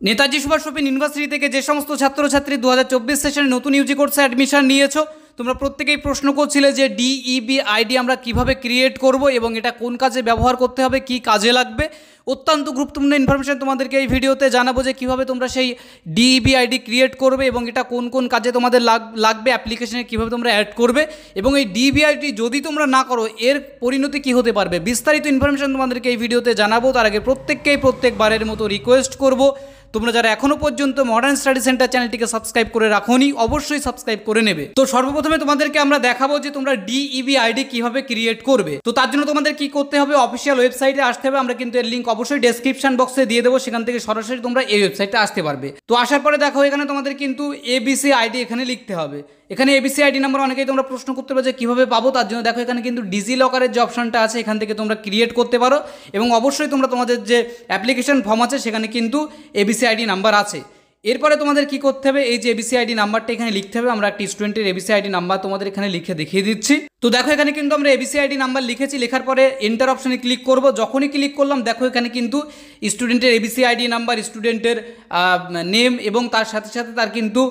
Netaji Subhash open university থেকে যে সমস্ত ছাত্রছাত্রী 2024 সেশনে নতুন ইউজি কোর্সে অ্যাডমিশন নিয়েছো, তোমরা প্রত্যেকেই প্রশ্ন করছিলে যে ডিইবি আইডি আমরা কিভাবে ক্রিয়েট করব এবং এটা কোন কাজে ব্যবহার করতে হবে, কি কাজে লাগবে। অত্যন্ত গুরুত্বপূর্ণ ইনফরমেশন তোমাদেরকে এই ভিডিওতে জানাবো যে কীভাবে তোমরা সেই ডিইবি আইডি ক্রিয়েট করবে এবং এটা কোন কোন কাজে তোমাদের লাগবে, অ্যাপ্লিকেশনে কীভাবে তোমরা অ্যাড করবে এবং এই ডিইবি আইডি যদি তোমরা না করো এর পরিণতি কী হতে পারবে, বিস্তারিত ইনফরমেশন তোমাদেরকে এই ভিডিওতে জানাবো। তার আগে প্রত্যেকবারের মতো রিকোয়েস্ট করবো, তোমরা যারা এখনো পর্যন্ত মডার্ন স্টাডি সেন্টার চ্যানেলটিকে সাবস্ক্রাইব করে রাখোনি অবশ্যই সাবস্ক্রাইব করে নেবে। তো সর্বপ্রথমে তোমাদেরকে আমরা দেখাবো যে তোমরা ডিইবি আইডি কিভাবে ক্রিয়েট করবে। তো তার জন্য তোমাদের কি করতে হবে, অফিসিয়াল ওয়েবসাইটে আসতে হবে। আমরা কিন্তু এর লিঙ্ক অবশ্যই ডেসক্রিপশন বক্সে দিয়ে দেবো, সেখান থেকে সরাসরি তোমরা এই ওয়েবসাইটে আসতে পারবে। তো আসার পরে দেখো এখানে তোমাদের কিন্তু এবিসি আইডি এখানে লিখতে হবে। এখানে এবিসি আইডি নাম্বার অনেকেই তোমরা প্রশ্ন করতে পারো যে কীভাবে পাবো, তার জন্য দেখো এখানে কিন্তু ডিজি লকারের যে অপশনটা আছে এখান থেকে তোমরা ক্রিয়েট করতে পারো এবং অবশ্যই তোমরা তোমাদের যে অ্যাপ্লিকেশন ফর্ম আছে সেখানে কিন্তু এবিসি আইডি নাম্বার আছে। এরপরে তোমাদের কি করতে হবে, এই যে এবিসি আইডি নাম্বারটা এখানে লিখতে হবে। আমরা একটি স্টুডেন্টের এবিসি আইডি নাম্বার তোমাদের এখানে লিখে দেখিয়ে দিচ্ছি। তো দেখো এখানে কিন্তু আমরা এবিসি আইডি নাম্বার লিখেছি, লেখার পরে এন্টার অপশনে ক্লিক করব। যখনই ক্লিক করলাম দেখো এখানে কিন্তু স্টুডেন্টের এবিসি আইডি নাম্বার, স্টুডেন্টের নেম এবং তার সাথে সাথে তার কিন্তু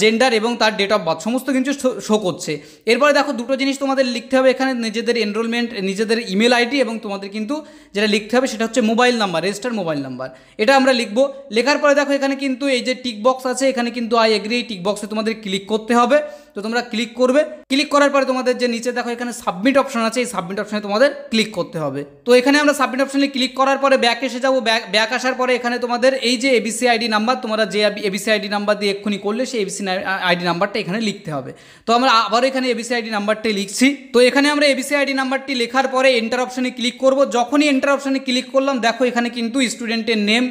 জেন্ডার এবং তার ডেট অফ বার্থ সমস্ত কিছু শো করছে। এরপরে দেখো দুটো জিনিস তোমাদের লিখতে হবে এখানে, নিজেদের এনরোলমেন্ট, নিজেদের ইমেল আইডি এবং তোমাদের কিন্তু যেটা লিখতে হবে সেটা হচ্ছে mobile number, register mobile number, এটা আমরা লিখবো। লেখার পরে দেখো এখানে কিন্তু এই যে টিক বক্স আছে এখানে কিন্তু আই এগ্রি, টিক বক্সে তোমাদের ক্লিক করতে হবে। তো তোমরা ক্লিক করবে, ক্লিক করার পরে তোমাদের যে নিচে দেখো এখানে সাবমিট অপশন আছে, এই সাবমিট অপশনে তোমাদের ক্লিক করতে হবে। তো এখানে আমরা সাবমিট অপশনে ক্লিক করার পরে ব্যাক এসে যাবো। ব্যাক আসার পরে এখানে তোমাদের এই যে এবিসি আইডি নাম্বার, তোমরা যে এবিসি আইডি নাম্বার দিয়ে এক্ষুনি করলে সেই এবিসি আইডি নাম্বারটা এখানে লিখতে হবে। তো আমরা আবারও এখানে এবিসি আইডি নাম্বারটি লিখছি। তো এখানে আমরা এবিসি আইডি নাম্বারটি লেখার পরে এন্টার অপশনে ক্লিক করব। যখনই এন্টার অপশনে ক্লিক করলাম দেখো এখানে কিন্তু স্টুডেন্টের নেম,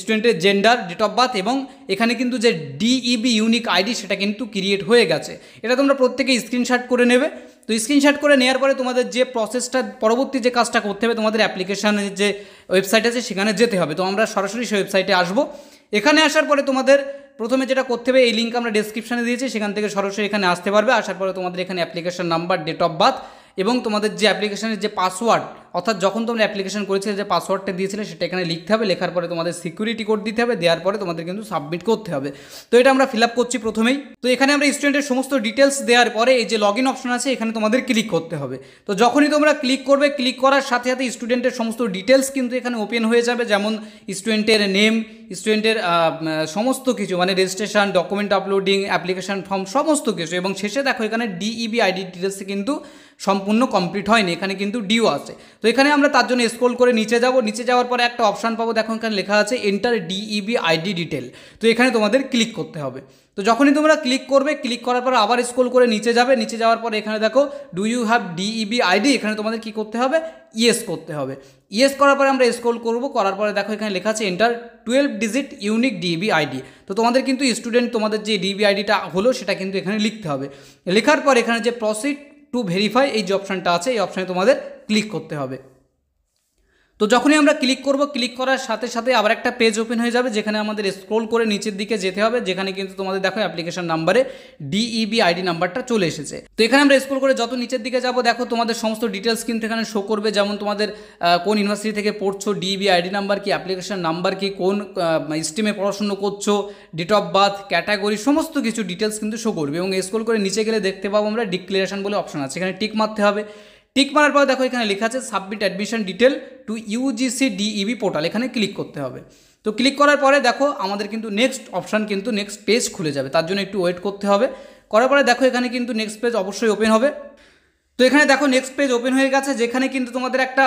স্টুডেন্টের জেন্ডার, ডেট অফ বার্থ এবং এখানে কিন্তু যে ডিইবি ইউনিক আইডি সেটা কিন্তু ক্রিয়েট হয়ে গেছে। এটা তোমরা প্রত্যেকে স্ক্রিনশট করে নেবে। তো স্ক্রিনশট করে নেওয়ার পরে তোমাদের যে প্রসেসটা, পরবর্তী যে কাজটা করতে হবে, তোমাদের অ্যাপ্লিকেশনের যে ওয়েবসাইট আছে সেখানে যেতে হবে। তো আমরা সরাসরি সেই ওয়েবসাইটে আসবো। এখানে আসার পরে তোমাদের প্রথমে যেটা করতে হবে, এই লিঙ্ক আমরা ডেসক্রিপশানে দিয়েছি, সেখান থেকে সরাসরি এখানে আসতে পারবে। আসার পরে তোমাদের এখানে application number, date of birth এবং তোমাদের যে অ্যাপ্লিকেশনের যে পাসওয়ার্ড, অর্থাৎ যখন তোমরা অ্যাপ্লিকেশন করেছিলে যে পাসওয়ার্ডটা দিয়েছিলে সেটা এখানে লিখতে হবে। লেখার পরে তোমাদের সিকিউরিটি কোড দিতে হবে, দেওয়ার পরে তোমাদের কিন্তু সাবমিট করতে হবে। তো এটা আমরা ফিল আপ করছি প্রথমেই। তো এখানে আমরা স্টুডেন্টের সমস্ত ডিটেলস দেওয়ার পরে এই যে লগ ইন অপশন আছে এখানে তোমাদের ক্লিক করতে হবে। তো যখনই তোমরা ক্লিক করবে, ক্লিক করার সাথে সাথে স্টুডেন্টের সমস্ত ডিটেলস কিন্তু এখানে ওপেন হয়ে যাবে, যেমন স্টুডেন্টের নেম, স্টুডেন্টের সমস্ত কিছু মানে registration, document uploading, application form সমস্ত কিছু, এবং শেষে দেখো এখানে ডিইবি আইডি ডিটেলস কিন্তু সম্পূর্ণ কমপ্লিট হয়নি, এখানে কিন্তু ডিও আছে। তো এখানে আমরা তার জন্য স্ক্রল করে নিচে যাব। নিচে যাওয়ার পরে একটা অপশান পাবো, দেখো এখানে লেখা আছে এন্টার ডিইবি আইডি ডিটেল। তো এখানে তোমাদের ক্লিক করতে হবে। তো যখনই তোমরা ক্লিক করবে, ক্লিক করার পর আবার স্ক্রল করে নিচে যাবে। নিচে যাওয়ার পর এখানে দেখো do you have DEB ID, এখানে তোমাদের কি করতে হবে, ইয়েস করতে হবে। ইয়েস করার পরে আমরা স্ক্রল করব, করার পরে দেখো এখানে লেখা আছে enter 12 digit unique DEB ID. তো তোমাদের কিন্তু স্টুডেন্ট তোমাদের যে ডিইবি আইডিটা হলো সেটা কিন্তু এখানে লিখতে হবে। লেখার পর এখানে যে প্রসিড টু ভেরিফাই এই যে অপশানটা আছে এই অপশানে তোমাদের ক্লিক করতে হবে। তো যখনই আমরা ক্লিক করব, ক্লিক করার সাথে সাথে আবার একটা পেজ ওপেন হয়ে যাবে, যেখানে আমাদের স্ক্রল করে নিচের দিকে যেতে হবে, যেখানে কিন্তু তোমাদের দেখো অ্যাপ্লিকেশন নাম্বারে ডিইবি আইডি নাম্বারটা চলে এসেছে। তো এখানে আমরা স্ক্রল করে যত নিচের দিকে যাব দেখো তোমাদের সমস্ত ডিটেলস কিন্তু এখানে শো করবে, যেমন তোমাদের কোন ইউনিভার্সিটি থেকে পড়ছো, ডিইবি আইডি নাম্বার কি, অ্যাপ্লিকেশন নাম্বার কি, কোন স্ট্রিমে পড়াশুনো করছো, ডেট অফ বার্থ, ক্যাটাগরি সমস্ত কিছু ডিটেলস কিন্তু শো করবে। এবং স্ক্রল করে নিচে গেলে দেখতে পাবো আমরা ডিক্লারেশন বলে অপশন আছে, এখানে টিক মারতে হবে। টিক মারার পর দেখো এখানে লেখা আছে submit admission detail to UGC DEB portal, এখানে ক্লিক করতে হবে। তো ক্লিক করার পরে দেখো আমাদের কিন্তু নেক্সট অপশান কিন্তু নেক্সট পেজ খুলে যাবে, তার জন্য একটু ওয়েট করতে হবে। করার পরে দেখো এখানে কিন্তু নেক্সট পেজ অবশ্যই ওপেন হবে। তো এখানে দেখো নেক্সট পেজ ওপেন হয়ে গেছে, যেখানে কিন্তু তোমাদের একটা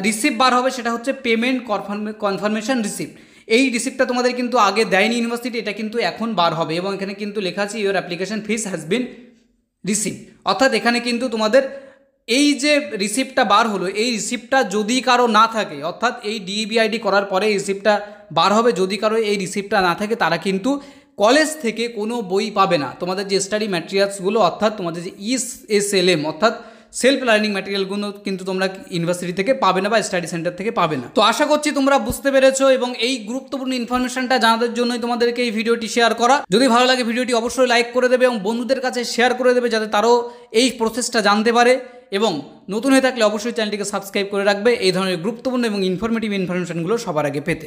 রিসিপ্ট বার হবে, সেটা হচ্ছে পেমেন্ট কনফার্মেশন রিসিপ্ট। এই রিসিপ্টটা তোমাদের কিন্তু আগে দেয়নি ইউনিভার্সিটি, এটা কিন্তু এখন বার হবে এবং এখানে কিন্তু লেখা আছে your application fees has been received, অর্থাৎ এখানে কিন্তু তোমাদের এই যে রিসিপ্টটা বার হলো এই রিসিপ্টটা যদি কারো না থাকে, অর্থাৎ এই ডিইবি আইডি করার পরে এই রিসিপ্টটা বার হবে, যদি কারো এই রিসিপ্টটা না থাকে তারা কিন্তু কলেজ থেকে কোনো বই পাবে না। তোমাদের যে স্টাডি ম্যাটেরিয়ালসগুলো, অর্থাৎ তোমাদের যে ESLM অর্থাৎ সেলফ লার্নিং ম্যাটেরিয়ালগুলো কিন্তু তোমরা ইউনিভার্সিটি থেকে পাবে না বা স্টাডি সেন্টার থেকে পাবে না। তো আশা করছি তোমরা বুঝতে পেরেছো এবং এই গুরুত্বপূর্ণ ইনফরমেশনটা জানার জন্যই তোমাদেরকে এই ভিডিওটি শেয়ার করা। যদি ভালো লাগে ভিডিওটি অবশ্যই লাইক করে দেবে এবং বন্ধুদের কাছে শেয়ার করে দেবে, যাতে তারাও এই প্রসেসটা জানতে পারে। এবং নতুন হয়ে থাকলে অবশ্যই চ্যানেলটিকে সাবস্ক্রাইব করে রাখবে এই ধরনের গুরুত্বপূর্ণ এবং ইনফরমেটিভ ইনফরমেশনগুলো সবার আগে পেতে।